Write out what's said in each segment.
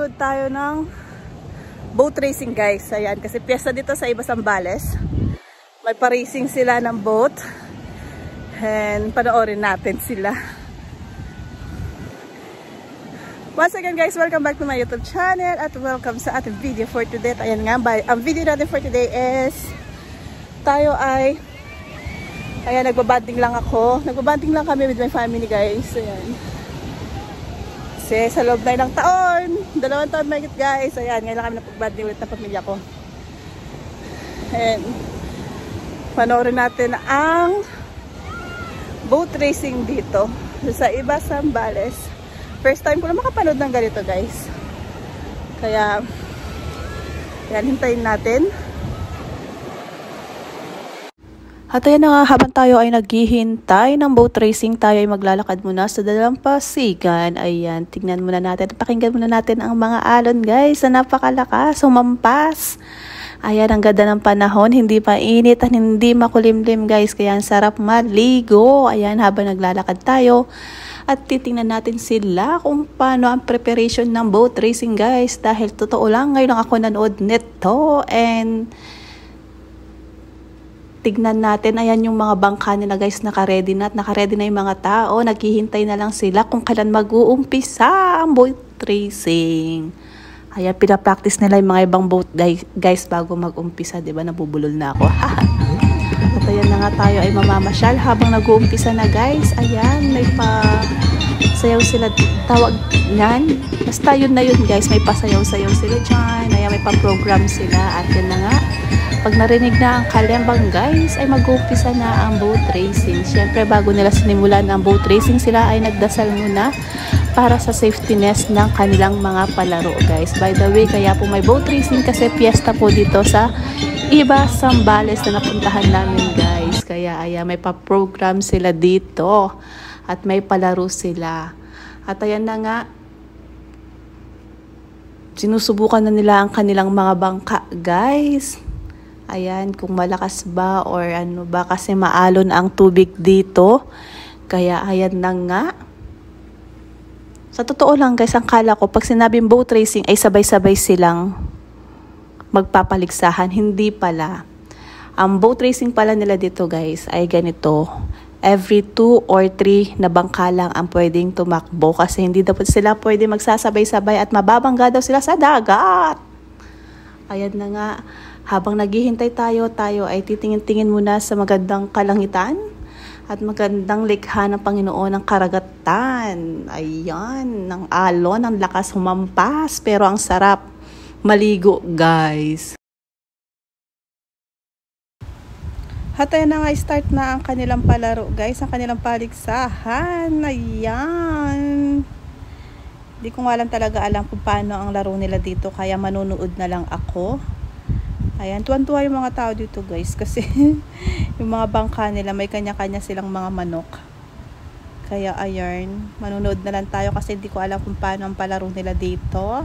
manonood tayo ng boat racing guys. Ayan, kasi piyesta dito sa Zambales. May pa-racing sila ng boat. And panoorin natin sila. Once again guys, welcome back to my YouTube channel at welcome sa ating video for today. Ayan nga, ang video natin for today is tayo ay nagbabanding lang ako. Nagbabanding lang kami with my family guys. Ayan. Kasi sa loob na ilang taon, 2 taon mahigit guys. Ayan, ngayon lang kami napagbanding ulit ng pamilya ko. And panoorin natin ang boat racing dito sa Zambales. First time ko na makapanood ng ganito guys. Kaya yan, hintayin natin. At ayan na nga, habang tayo ay naghihintay ng boat racing, tayo ay maglalakad muna sa dalampasigan. Ayan, tingnan muna natin, pakinggan muna natin ang mga alon guys na napakalakas, Hampas. Ayan, ang ganda ng panahon, hindi pa init at hindi makulimlim guys, kaya ang sarap maligo. Ayan, habang naglalakad tayo at titingnan natin sila kung paano ang preparation ng boat racing guys. Dahil totoo lang, ngayon lang ako nanood nito. And tignan natin, ayan yung mga bangka nila guys, naka-ready na at naka-ready na yung mga tao. Naghihintay na lang sila kung kailan mag-uumpisa ang boat racing. Ayan, pinapractice nila yung mga ibang boat guys bago mag-umpisa. Diba, nabubulol na ako. At ayan na nga, tayo ay mamamasyal habang nag-uumpisa na guys. Ayan, may pa-sayaw sila, tawag yan. Basta yun na yun guys, may pasayaw-sayaw sila dyan. Ayan, may pa-program sila. At yan na nga, pag narinig na ang kalembang guys, ay mag-uumpisa na ang boat racing. Siyempre, bago nila sinimulan ang boat racing, sila ay nagdasal muna para sa safetyness ng kanilang mga palaro guys. By the way, kaya po may boat racing kasi fiesta po dito sa Zambales na napuntahan namin guys. Kaya ayan, may pa-program sila dito at may palaro sila. At ayan na nga, sinusubukan na nila ang kanilang mga bangka guys. Ayan, kung malakas ba or ano ba, kasi maalon ang tubig dito. Kaya ayan na nga. Sa totoo lang guys, ang kala ko pag sinabing boat racing ay sabay-sabay silang magpapaligsahan. Hindi pala. Ang boat racing pala nila dito guys ay ganito. Every 2 or 3 na bangka lang ang pwedeng tumakbo. Kasi hindi dapat sila pwede magsasabay-sabay at mababangga daw sila sa dagat. Ayan na nga. Habang naghihintay tayo ay titingin-tingin muna sa magandang kalangitan at magandang likha ng Panginoon ng karagatan. Ayan, ng Alon, ang lakas humampas, pero ang sarap maligo guys. At ayan na nga, start na ang kanilang palaro guys, ang kanilang paligsahan. Ayan. Hindi ko nga lang talaga alam kung paano ang laro nila dito, kaya manunood na lang ako. Ayan, tuwan-tuwa yung mga tao dito guys kasi yung mga bangka nila may kanya-kanya silang mga manok. Kaya ayan, manunood na lang tayo kasi hindi ko alam kung paano ang palaro nila dito.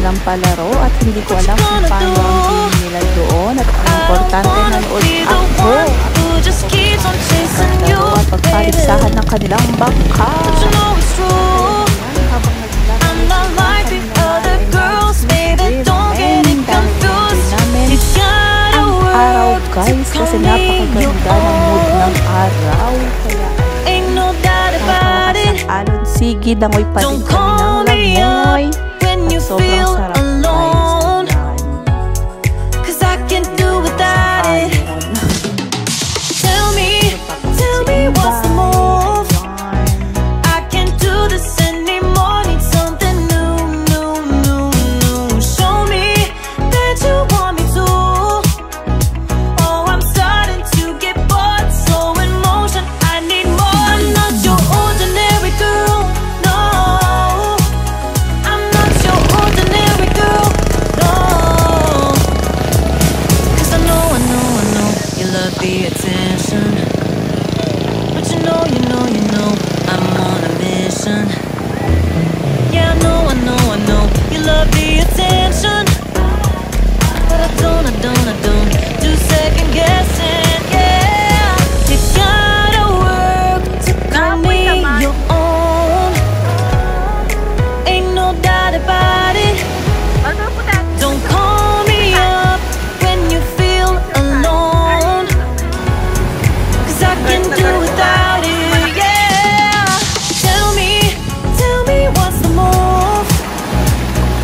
kanilang palaro at hindi ko alam kung paano ang game nila doon at ang importante nanood ako at pagpaligsahan ng kanilang bangka. Habang naglaro ang araw guys kasi napakaganda ng mood ng araw. Kaya ang Alon, sige, langoy pa din kami ng langoy. Sobrang sarap guys. Cause I can't do without it. Tell me what's the move? I can't do this anymore. Need something new. Show me that you want me to. Oh, I'm starting to get bored, so in motion I need more. I'm not your ordinary girl, no. I'm not your ordinary girl, no. Cause I know you love the attention, but you know I'm on a mission. Yeah, I know you love the attention, but I don't do second guessing. Yeah, you gotta work to call me your own. Ain't no doubt about it. Don't call me up when you feel alone, cause I can do without it. Yeah, tell me what's the move?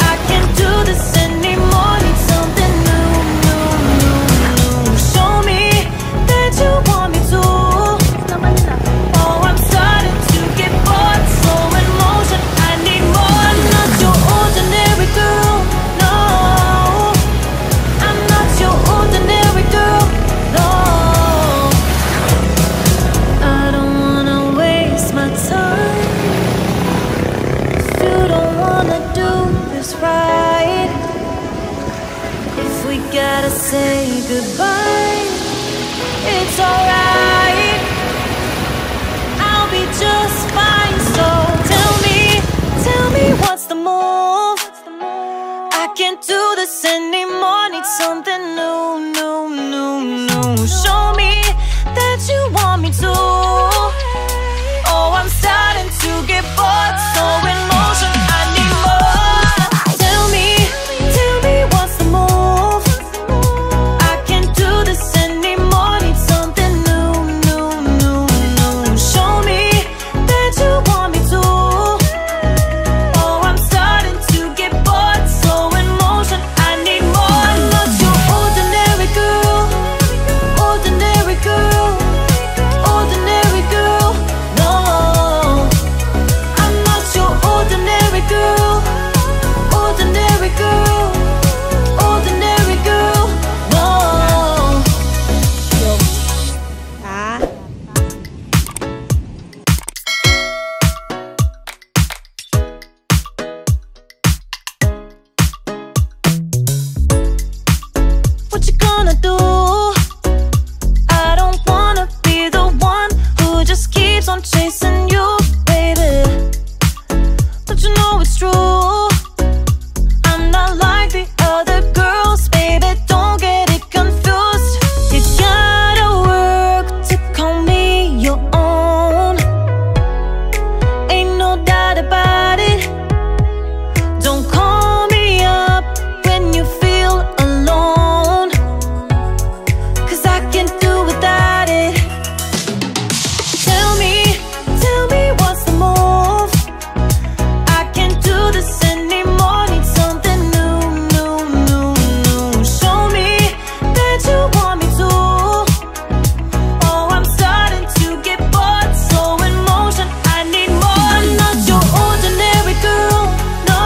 I can't do this anymore. Need something new. Show me that you want me to. Oh, I'm starting to get bored, so in motion I need more. I'm not your ordinary girl, no. I'm not your ordinary girl, no. I don't wanna waste my time if you don't wanna do this right. If we gotta say goodbye, it's alright. I'll be just fine. So tell me what's the move? I can't do this anymore. Need something new. Show me that you want me to. Oh, I'm starting to get bored, so in motion I need more. Tell me what's the move? I can't do this anymore. Need something new. Show me that you want me to. Oh, I'm starting to get bored, so in motion I need more. I'm not your ordinary girl, ordinary girl, no. I'm not your ordinary girl, ordinary girl, no. What you gonna do? I don't wanna be the one who just keeps on chasing you, baby. But you know it's true. I'm not like the other girls, baby. Don't get it confused. You gotta work to call me your own. Ain't no doubt about it. Don't call me up when you feel alone, cause I can't do without it. Tell me what's the move? I can't do this anymore. Need something new. Show me that you want me to. Oh, I'm starting to get bored, so in motion I need more. I'm not your ordinary girl, no.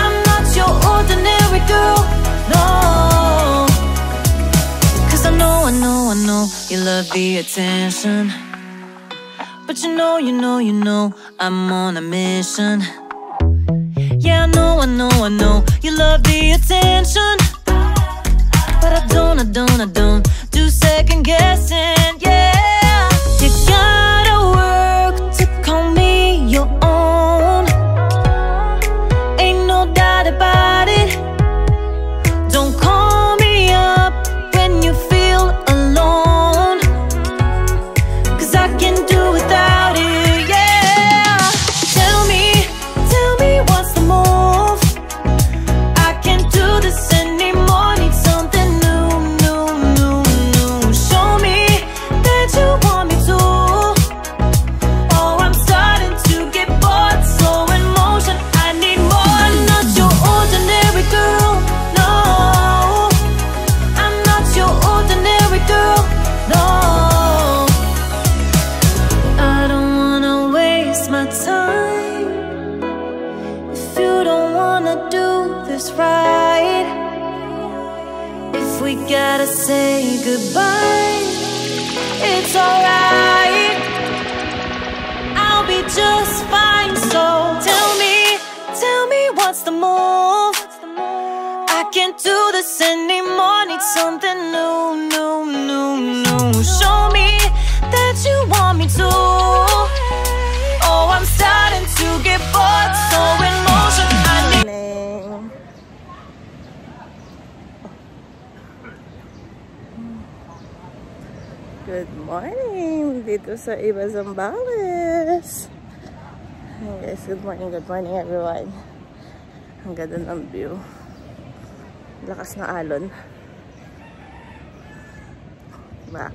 I'm not your ordinary girl, no. Cause I know you love the attention, but you know I'm on a mission. Yeah, I know you love the attention, but I don't do second guessing. Yeah, you gotta work to call me your own. Ain't no is right. If we gotta say goodbye, it's alright. I'll be just fine. So tell me what's the move? I can't do this anymore. Need something new, new, new, new. Show me that you want me to. Oh, I'm starting to get bored. So in motion, I need. Good morning dito sa iba Zambales. Hey guys, good morning everyone. Ang ganda ng view. Lakas na alon. Ba.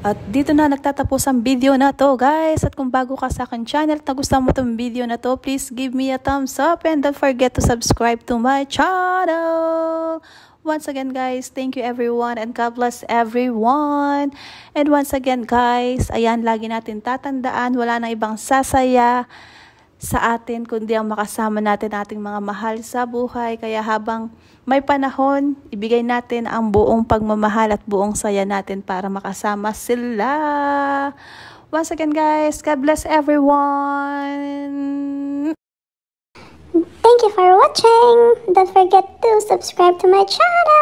At dito na nagtatapos ang video na to guys. At kung bago ka sa akin channel at nagustuhan mo tong video na to, please give me a thumbs up and don't forget to subscribe to my channel. Once again guys, thank you everyone and God bless everyone. And once again guys, ayan, lagi natin tatandaan, wala na ibang sasaya sa atin kundi ang makasama natin ating mga mahal sa buhay. Kaya habang may panahon, ibigay natin ang buong pagmamahal at buong saya natin para makasama sila. Once again guys, God bless everyone. Thank you for watching. Don't forget to subscribe to my channel.